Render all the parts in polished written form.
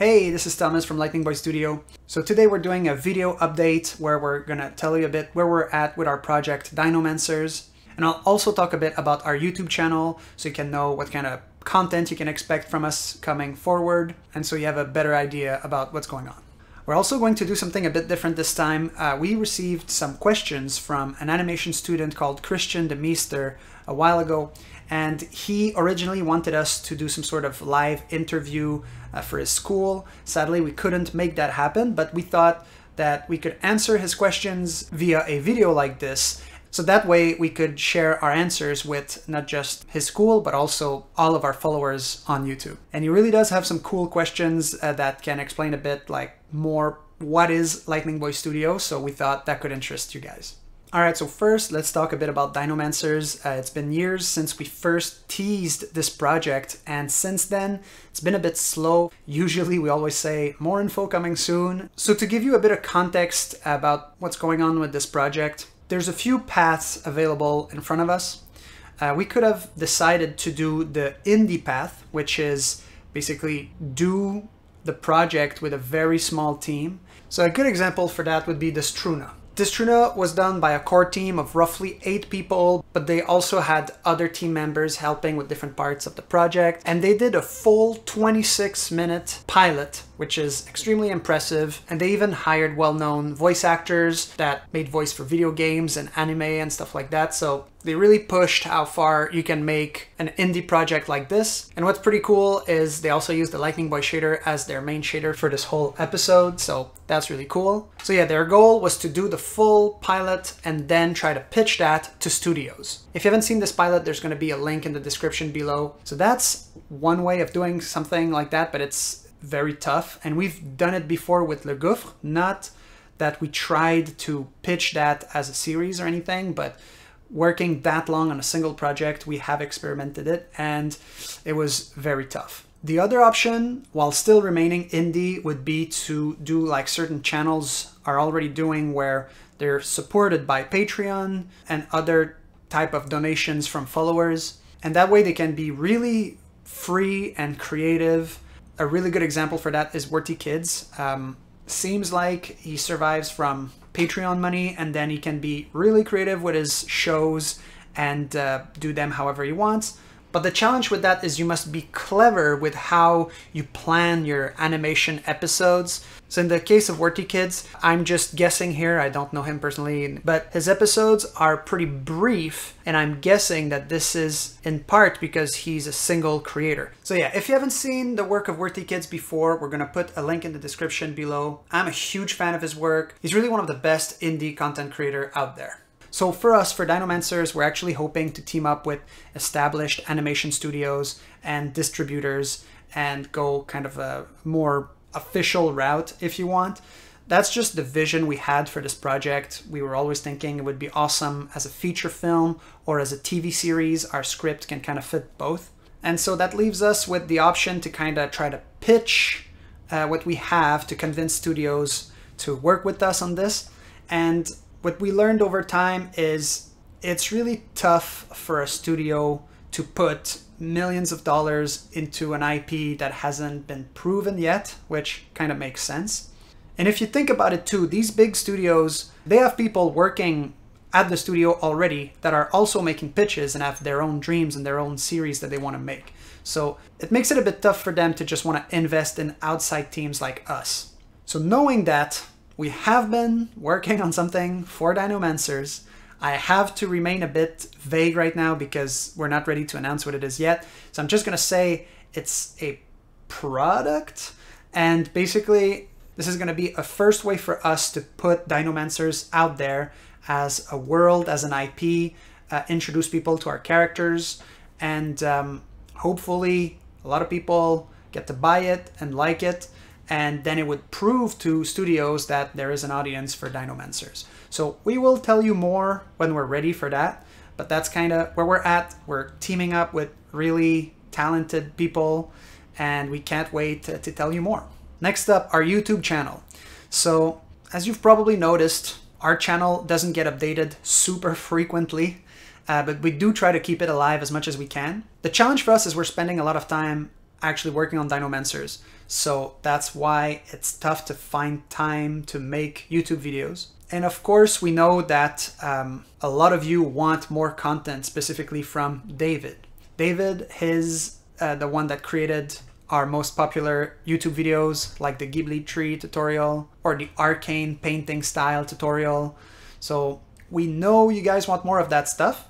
Hey, this is Thomas from Lightning Boy Studio. So today we're doing a video update where we're gonna tell you a bit where we're at with our project Dinomancers. And I'll also talk a bit about our YouTube channel so you can know what kind of content you can expect from us coming forward, and so you have a better idea about what's going on. We're also going to do something a bit different this time. We received some questions from an animation student called Christian Demeester a while ago, and he originally wanted us to do some sort of live interview for his school. Sadly, we couldn't make that happen, but we thought that we could answer his questions via a video like this. So that way we could share our answers with not just his school, but also all of our followers on YouTube. And he really does have some cool questions that can explain a bit like more what is Lightning Boy Studio. So we thought that could interest you guys. All right, so first let's talk a bit about Dinomancers. It's been years since we first teased this project, and since then it's been a bit slow. Usually we always say more info coming soon. So to give you a bit of context about what's going on with this project, there's a few paths available in front of us. We could have decided to do the indie path, which is basically do the project with a very small team. So a good example for that would be Destruna. Destruna was done by a core team of roughly 8 people, but they also had other team members helping with different parts of the project. And they did a full 26-minute pilot, which is extremely impressive. And they even hired well-known voice actors that made voice for video games and anime and stuff like that. So they really pushed how far you can make an indie project like this. And what's pretty cool is they also used the Lightning Boy shader as their main shader for this whole episode. So that's really cool. So yeah, their goal was to do the full pilot and then try to pitch that to studios. If you haven't seen this pilot, there's going to be a link in the description below. So that's one way of doing something like that, but it's very tough. And we've done it before with Le Gouffre, not that we tried to pitch that as a series or anything, but working that long on a single project, we have experimented it and it was very tough. The other option, while still remaining indie, would be to do like certain channels are already doing, where they're supported by Patreon and other type of donations from followers. And that way they can be really free and creative. A really good example for that is Worthy Kids. Seems like he survives from Patreon money, and then he can be really creative with his shows and do them however he wants. But the challenge with that is you must be clever with how you plan your animation episodes. So in the case of Worthy Kids, I'm just guessing here, I don't know him personally, but his episodes are pretty brief, and I'm guessing that this is in part because he's a single creator. So yeah, if you haven't seen the work of Worthy Kids before, we're gonna put a link in the description below. I'm a huge fan of his work. He's really one of the best indie content creator out there. So for us, for Dinomancers, we're actually hoping to team up with established animation studios and distributors and go kind of a more official route, if you want. That's just the vision we had for this project. We were always thinking it would be awesome as a feature film or as a TV series. Our script can kind of fit both. And so that leaves us with the option to kind of try to pitch what we have to convince studios to work with us on this. And what we learned over time is it's really tough for a studio to put millions of dollars into an IP that hasn't been proven yet, which kind of makes sense. And if you think about it too, these big studios, they have people working at the studio already that are also making pitches and have their own dreams and their own series that they want to make. So it makes it a bit tough for them to just want to invest in outside teams like us. So knowing that, we have been working on something for Dinomancers. I have to remain a bit vague right now because we're not ready to announce what it is yet. So I'm just going to say it's a product. And basically, this is going to be a first way for us to put Dinomancers out there as a world, as an IP, introduce people to our characters. And hopefully a lot of people get to buy it and like it. And then it would prove to studios that there is an audience for Dinomancers. So we will tell you more when we're ready for that, but that's kind of where we're at. We're teaming up with really talented people, and we can't wait to tell you more. Next up, our YouTube channel. So as you've probably noticed, our channel doesn't get updated super frequently, but we do try to keep it alive as much as we can. The challenge for us is we're spending a lot of time actually working on Dinomancers. So that's why it's tough to find time to make YouTube videos. And of course, we know that a lot of you want more content, specifically from David. David is the one that created our most popular YouTube videos, like the Ghibli tree tutorial or the arcane painting style tutorial. So we know you guys want more of that stuff.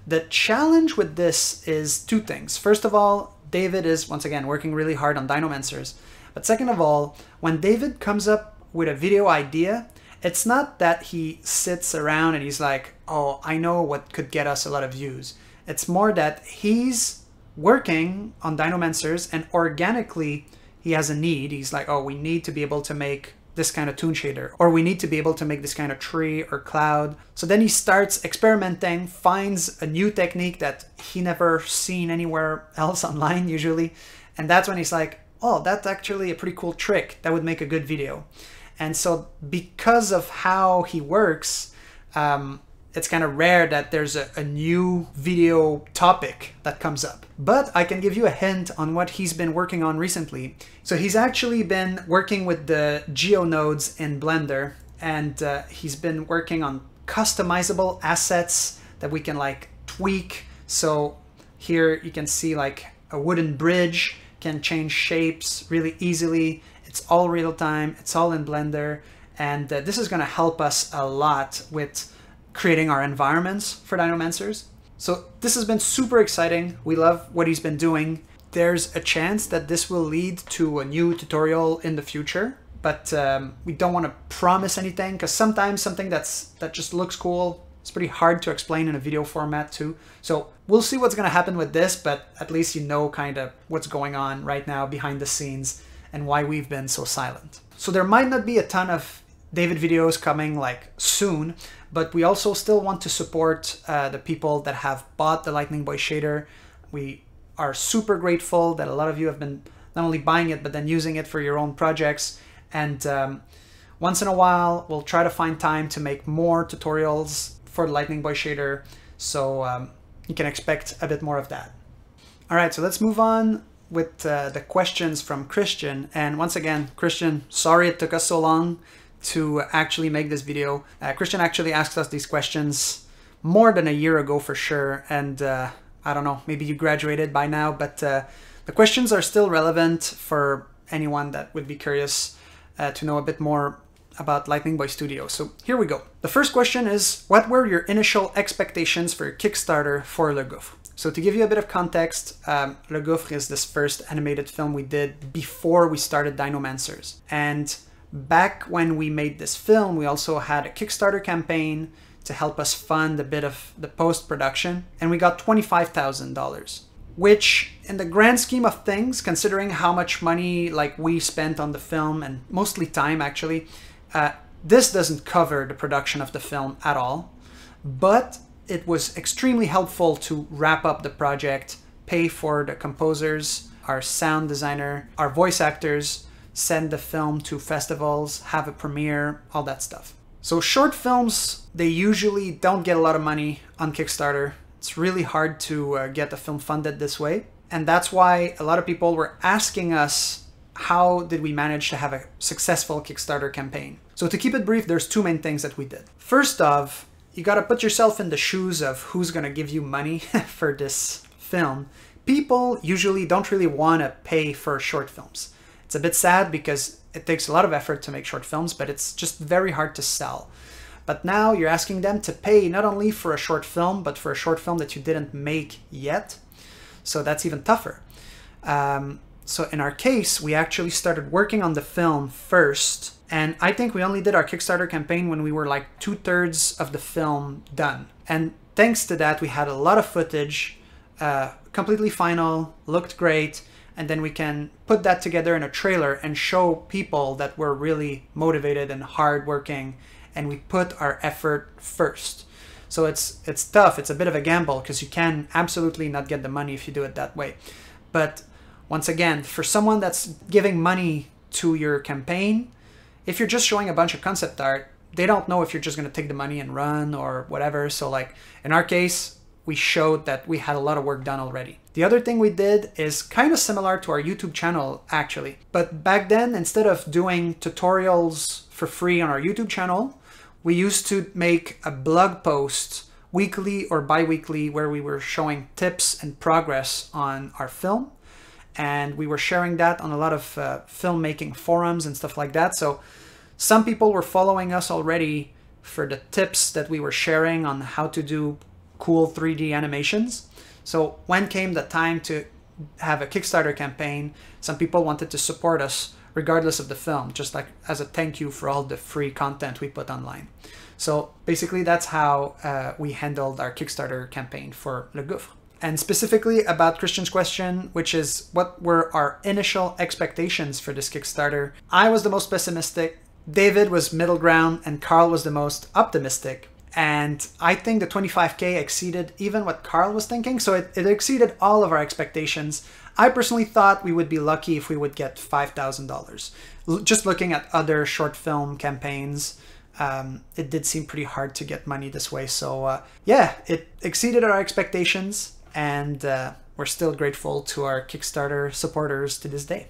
The challenge with this is two things. First of all, David is, once again, working really hard on Dinomancers. But second of all, when David comes up with a video idea, it's not that he sits around and he's like, oh, I know what could get us a lot of views. It's more that he's working on Dinomancers and organically he has a need. He's like, oh, we need to be able to make this kind of toon shader, or we need to be able to make this kind of tree or cloud. So then he starts experimenting, finds a new technique that he never seen anywhere else online usually. And that's when he's like, oh, that's actually a pretty cool trick. That would make a good video. And so because of how he works, it's kind of rare that there's a new video topic that comes up. But I can give you a hint on what he's been working on recently. So he's actually been working with the geo nodes in Blender, and he's been working on customizable assets that we can like tweak. So here you can see like a wooden bridge can change shapes really easily. It's all real time, it's all in Blender, and this is going to help us a lot with creating our environments for Dinomancers. So this has been super exciting. We love what he's been doing. There's a chance that this will lead to a new tutorial in the future, but we don't want to promise anything, because sometimes something that just looks cool, it's pretty hard to explain in a video format too. So we'll see what's going to happen with this, but at least you know kind of what's going on right now behind the scenes and why we've been so silent. So there might not be a ton of David videos coming like soon, but we also still want to support the people that have bought the Lightning Boy shader. We are super grateful that a lot of you have been not only buying it, but then using it for your own projects. And once in a while, we'll try to find time to make more tutorials for the Lightning Boy shader. So you can expect a bit more of that. All right, so let's move on with the questions from Christian. And once again, Christian, sorry it took us so long to actually make this video. Christian actually asked us these questions more than a year ago for sure, and I don't know, maybe you graduated by now, but the questions are still relevant for anyone that would be curious to know a bit more about Lightning Boy Studio. So here we go. The first question is, what were your initial expectations for your Kickstarter for Le Gouffre? So to give you a bit of context, Le Gouffre is this first animated film we did before we started Dinomancers. And back when we made this film, we also had a Kickstarter campaign to help us fund a bit of the post-production, and we got $25,000, which in the grand scheme of things, considering how much money like we spent on the film, and mostly time actually, this doesn't cover the production of the film at all, but it was extremely helpful to wrap up the project, pay for the composers, our sound designer, our voice actors, send the film to festivals, have a premiere, all that stuff. So short films, they usually don't get a lot of money on Kickstarter. It's really hard to get the film funded this way. And that's why a lot of people were asking us, how did we manage to have a successful Kickstarter campaign? So to keep it brief, there's two main things that we did. First off, you gotta put yourself in the shoes of who's gonna give you money for this film. People usually don't really wanna pay for short films. It's a bit sad because it takes a lot of effort to make short films, but it's just very hard to sell. But now you're asking them to pay not only for a short film, but for a short film that you didn't make yet. So that's even tougher. So in our case, we actually started working on the film first. And I think we only did our Kickstarter campaign when we were like 2/3 of the film done. And thanks to that, we had a lot of footage, completely final, looked great. And then we can put that together in a trailer and show people that we're really motivated and hardworking, and we put our effort first. So it's tough. It's a bit of a gamble because you can absolutely not get the money if you do it that way. But once again, for someone that's giving money to your campaign, if you're just showing a bunch of concept art, they don't know if you're just going to take the money and run or whatever. So like in our case, we showed that we had a lot of work done already. The other thing we did is kind of similar to our YouTube channel actually, but back then instead of doing tutorials for free on our YouTube channel, we used to make a blog post weekly or bi-weekly where we were showing tips and progress on our film, and we were sharing that on a lot of filmmaking forums and stuff like that. So some people were following us already for the tips that we were sharing on how to do cool 3D animations. So when came the time to have a Kickstarter campaign, some people wanted to support us regardless of the film, just like as a thank you for all the free content we put online. So basically that's how we handled our Kickstarter campaign for Le Gouffre. And specifically about Christian's question, which is what were our initial expectations for this Kickstarter? I was the most pessimistic, David was middle ground, and Carl was the most optimistic. And I think the 25K exceeded even what Carl was thinking, so it exceeded all of our expectations. I personally thought we would be lucky if we would get $5,000. Just looking at other short film campaigns, it did seem pretty hard to get money this way. So yeah, it exceeded our expectations, and we're still grateful to our Kickstarter supporters to this day.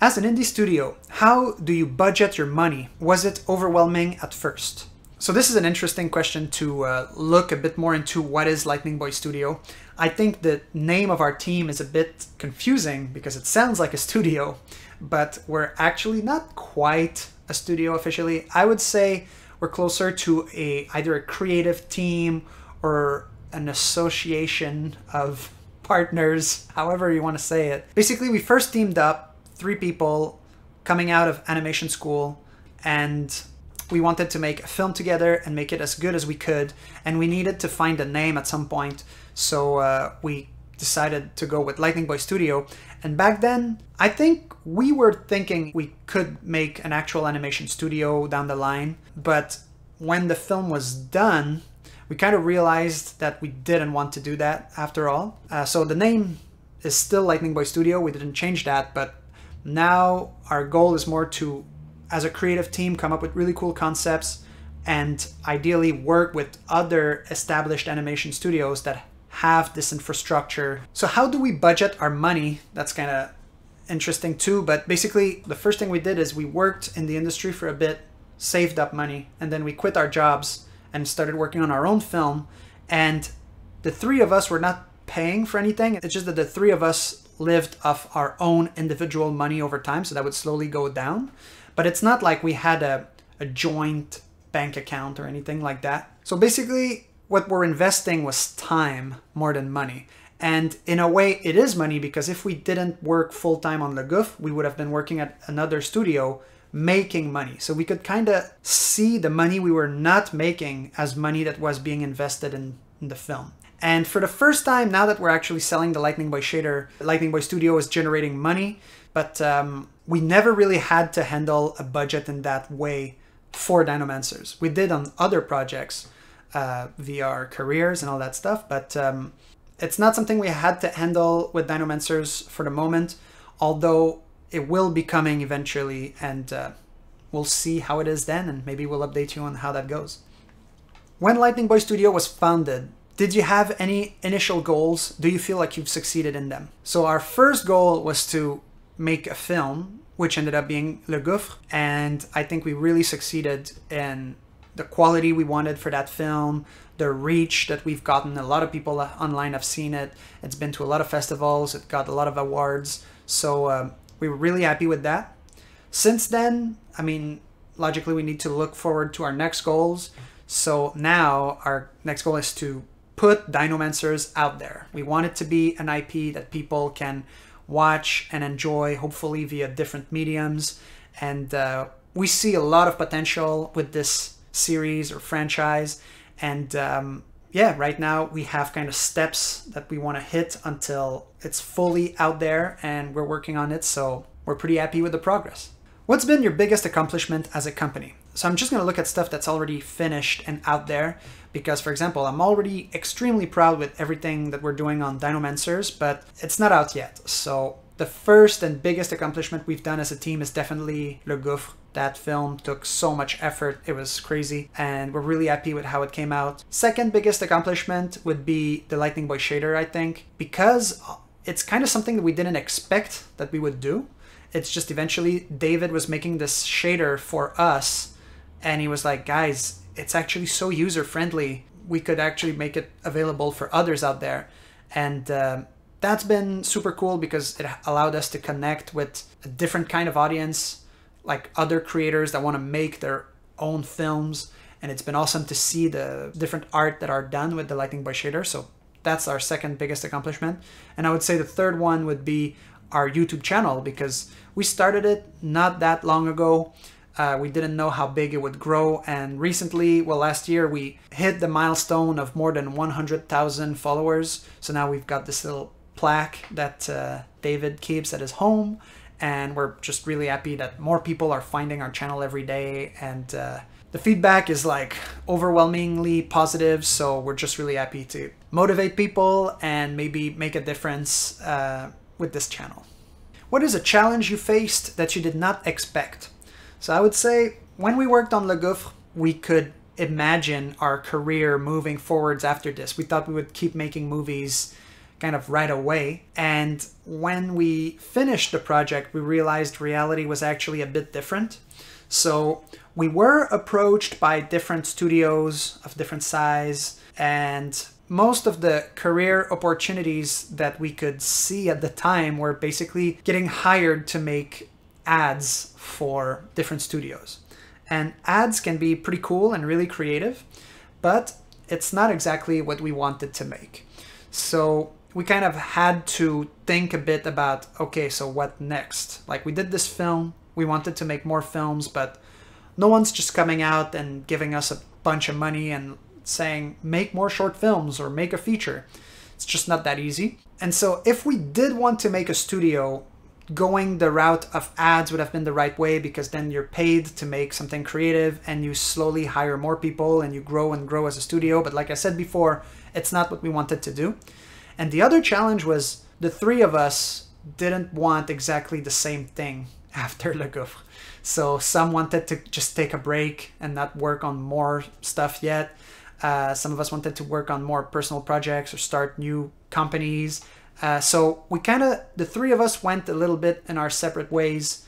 As an indie studio, how do you budget your money? Was it overwhelming at first? So this is an interesting question to look a bit more into what is Lightning Boy Studio. I think the name of our team is a bit confusing because it sounds like a studio, but we're actually not quite a studio officially. I would say we're closer to either a creative team or an association of partners, however you want to say it. Basically, we first teamed up 3 people coming out of animation school, and we wanted to make a film together and make it as good as we could, and we needed to find a name at some point, so we decided to go with Lightning Boy Studio. And back then, I think we were thinking we could make an actual animation studio down the line, but when the film was done, we kind of realized that we didn't want to do that after all. So the name is still Lightning Boy Studio, we didn't change that, but now our goal is more to, as a creative team, come up with really cool concepts and ideally work with other established animation studios that have this infrastructure. So how do we budget our money? That's kind of interesting too, but basically the first thing we did is we worked in the industry for a bit, saved up money, and then we quit our jobs and started working on our own film. And the 3 of us were not paying for anything. It's just that the 3 of us lived off our own individual money over time, so that would slowly go down. But it's not like we had a joint bank account or anything like that. So basically what we're investing was time more than money. And in a way it is money, because if we didn't work full-time on Le Gouffre, we would have been working at another studio making money. So we could kind of see the money we were not making as money that was being invested in the film. And for the first time, now that we're actually selling the Lightning Boy shader, Lightning Boy Studio is generating money, but we never really had to handle a budget in that way for Dinomancers. We did on other projects via our careers and all that stuff, but it's not something we had to handle with Dinomancers for the moment, although it will be coming eventually, and we'll see how it is then, and maybe we'll update you on how that goes. When Lightning Boy Studio was founded, did you have any initial goals? Do you feel like you've succeeded in them? So our first goal was to make a film, which ended up being Le Gouffre, and I think we really succeeded in the quality we wanted for that film, the reach that we've gotten. A lot of people online have seen it. It's been to a lot of festivals. It got a lot of awards. So we were really happy with that. Since then, I mean, logically we need to look forward to our next goals. So now our next goal is to put Dinomancers out there. We want it to be an IP that people can watch and enjoy, hopefully via different mediums. And we see a lot of potential with this series or franchise. And yeah, right now we have kind of steps that we want to hit until it's fully out there, and we're working on it. So we're pretty happy with the progress. What's been your biggest accomplishment as a company? So I'm just going to look at stuff that's already finished and out there, because, for example, I'm already extremely proud with everything that we're doing on Dinomancers, but it's not out yet. So the first and biggest accomplishment we've done as a team is definitely Le Gouffre. That film took so much effort, it was crazy, and we're really happy with how it came out. Second biggest accomplishment would be the Lightning Boy shader, I think, because it's kind of something that we didn't expect that we would do. It's just eventually David was making this shader for us, and he was like, guys, it's actually so user-friendly. We could actually make it available for others out there. And that's been super cool because it allowed us to connect with a different kind of audience, like other creators that want to make their own films. And it's been awesome to see the different art that are done with the Lightning Boy shader. So that's our second biggest accomplishment. And I would say the third one would be our YouTube channel, because we started it not that long ago. We didn't know how big it would grow. And recently, well, last year, we hit the milestone of more than 100,000 followers. So now we've got this little plaque that David keeps at his home. And we're just really happy that more people are finding our channel every day. And the feedback is like overwhelmingly positive. So we're just really happy to motivate people and maybe make a difference with this channel. What is a challenge you faced that you did not expect? So I would say when we worked on Le Gouffre, we could imagine our career moving forwards after this. We thought we would keep making movies kind of right away. And when we finished the project, we realized reality was actually a bit different. So we were approached by different studios of different size, and most of the career opportunities that we could see at the time were basically getting hired to make ads for different studios. And ads can be pretty cool and really creative, but it's not exactly what we wanted to make. So we kind of had to think a bit about, okay, so what next? Like, we did this film, we wanted to make more films, but no one's just coming out and giving us a bunch of money and saying, make more short films or make a feature. It's just not that easy. And so if we did want to make a studio, going the route of ads would have been the right way, because then you're paid to make something creative and you slowly hire more people and you grow and grow as a studio. But like I said before, it's not what we wanted to do. And the other challenge was the three of us didn't want exactly the same thing after Le Gouffre. So some wanted to just take a break and not work on more stuff yet. Some of us wanted to work on more personal projects or start new companies. So we the three of us went a little bit in our separate ways,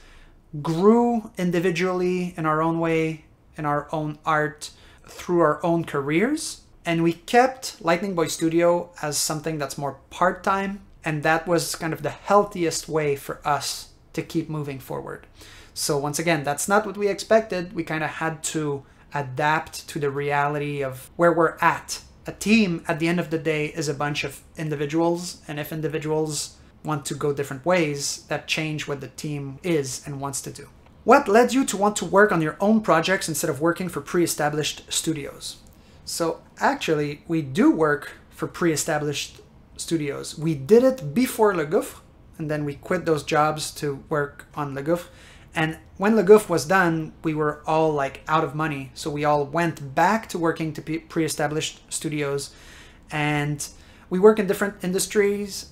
grew individually in our own way, in our own art, through our own careers. And we kept Lightning Boy Studio as something that's more part-time. And that was kind of the healthiest way for us to keep moving forward. So once again, that's not what we expected. We kind of had to adapt to the reality of where we're at. A team, at the end of the day, is a bunch of individuals. And if individuals want to go different ways, that change what the team is and wants to do. What led you to want to work on your own projects instead of working for pre-established studios? So actually, we do work for pre-established studios. We did it before Le Gouffre, and then we quit those jobs to work on Le Gouffre. And when Le Gouffre was done, we were all like out of money. So we all went back to working to pre-established studios, and we work in different industries.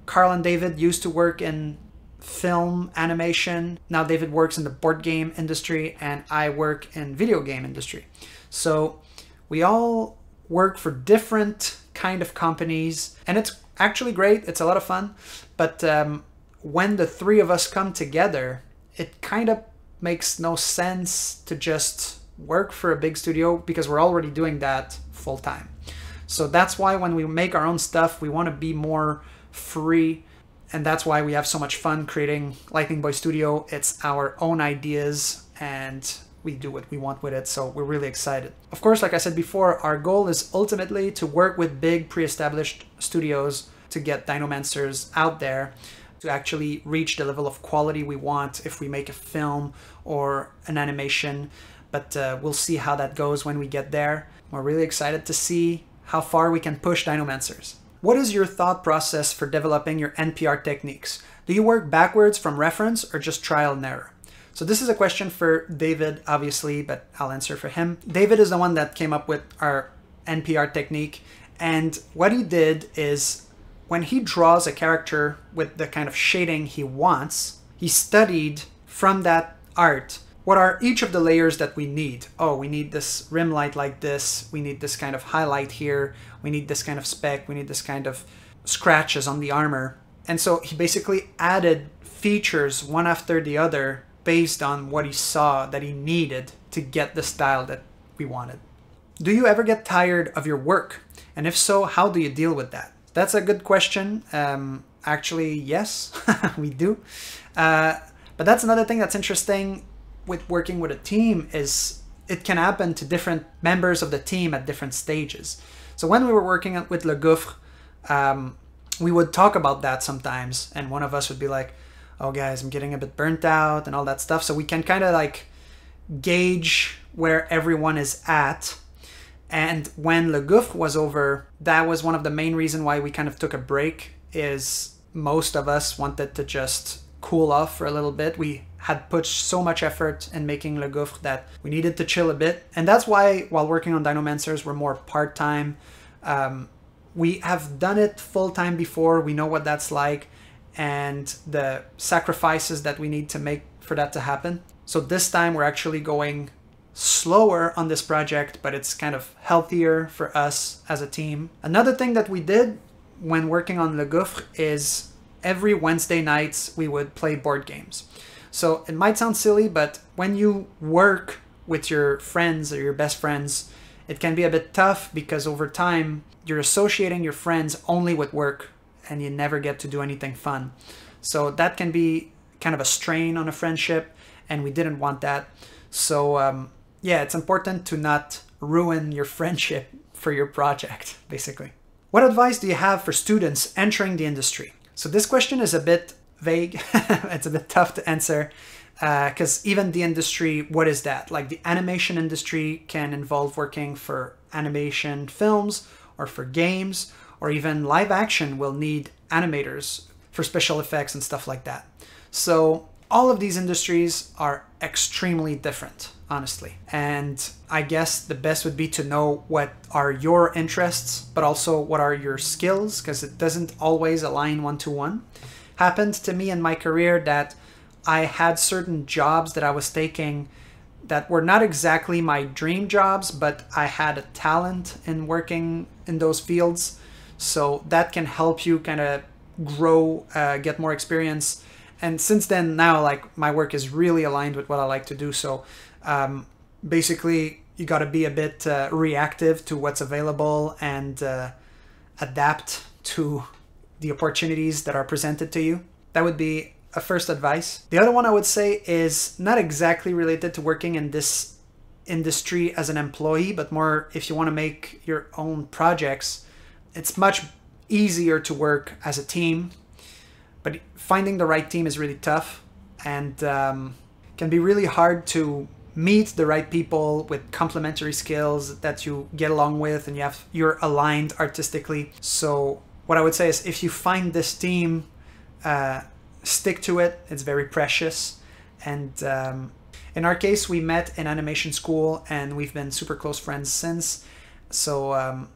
Carl and David used to work in film animation. Now David works in the board game industry and I work in video game industry. So we all work for different kind of companies, and it's actually great. It's a lot of fun. But when the three of us come together, it kind of makes no sense to just work for a big studio because we're already doing that full time. So that's why when we make our own stuff, we want to be more free. And that's why we have so much fun creating Lightning Boy Studio. It's our own ideas and we do what we want with it. So we're really excited. Of course, like I said before, our goal is ultimately to work with big pre-established studios to get Dinomancers out there, to actually reach the level of quality we want if we make a film or an animation. But we'll see how that goes when we get there. We're really excited to see how far we can push Dinomancers. What is your thought process for developing your NPR techniques? Do you work backwards from reference or just trial and error? So this is a question for David, obviously, but I'll answer for him. David is the one that came up with our NPR technique. And what he did is when he draws a character with the kind of shading he wants, he studied from that art what are each of the layers that we need? Oh, we need this rim light like this. We need this kind of highlight here. We need this kind of speck. We need this kind of scratches on the armor. And so he basically added features one after the other based on what he saw that he needed to get the style that we wanted. Do you ever get tired of your work? And if so, how do you deal with that? That's a good question. Actually, yes, we do. But that's another thing that's interesting with working with a team is it can happen to different members of the team at different stages. So when we were working with Le Gouffre, we would talk about that sometimes. And one of us would be like, oh guys, I'm getting a bit burnt out and all that stuff. So we can kind of like gauge where everyone is at. And when Le Gouffre was over, that was one of the main reasons why we kind of took a break, is most of us wanted to just cool off for a little bit. We had put so much effort in making Le Gouffre that we needed to chill a bit. And that's why while working on Dinomancers, we're more part-time. We have done it full-time before. We know what that's like and the sacrifices that we need to make for that to happen. So this time we're actually going slower on this project, but it's kind of healthier for us as a team. Another thing that we did when working on Le Gouffre is every Wednesday nights we would play board games. So it might sound silly, but when you work with your friends or your best friends, it can be a bit tough because over time you're associating your friends only with work and you never get to do anything fun. So that can be kind of a strain on a friendship, and we didn't want that. So yeah, it's important to not ruin your friendship for your project, basically. What advice do you have for students entering the industry? So this question is a bit vague. It's a bit tough to answer because even the industry, what is that? Like the animation industry can involve working for animation films or for games, or even live action will need animators for special effects and stuff like that. So all of these industries are extremely different, honestly. And I guess the best would be to know what are your interests, but also what are your skills, because it doesn't always align one-to-one. Happened to me in my career that I had certain jobs that I was taking that were not exactly my dream jobs, but I had a talent in working in those fields. So that can help you kind of grow, get more experience. And since then, now, like, my work is really aligned with what I like to do. So basically, you got to be a bit reactive to what's available and adapt to the opportunities that are presented to you. That would be a first advice. The other one I would say is not exactly related to working in this industry as an employee, but more if you want to make your own projects. It's much easier to work as a team, but finding the right team is really tough and can be really hard to meet the right people with complementary skills that you get along with and you're aligned artistically. So what I would say is if you find this team, stick to it. It's very precious. And in our case, we met in animation school and we've been super close friends since. So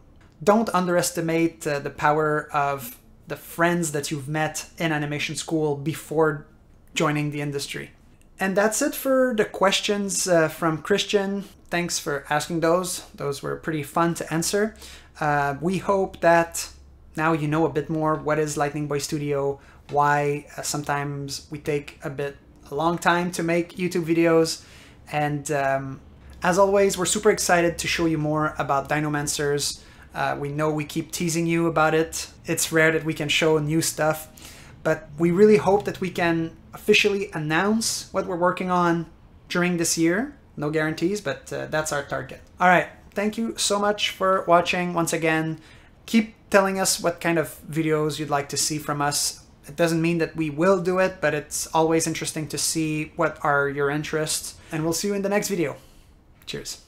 don't underestimate the power of the friends that you've met in animation school before joining the industry. And that's it for the questions from Christian. Thanks for asking those. Those were pretty fun to answer. We hope that now you know a bit more what is Lightning Boy Studio, why sometimes we take a long time to make YouTube videos. And as always, we're super excited to show you more about Dinomancers. We know we keep teasing you about it. It's rare that we can show new stuff, but we really hope that we can officially announce what we're working on during this year. No guarantees, but that's our target. All right, thank you so much for watching once again. Keep telling us what kind of videos you'd like to see from us. It doesn't mean that we will do it, but it's always interesting to see what are your interests. And we'll see you in the next video. Cheers.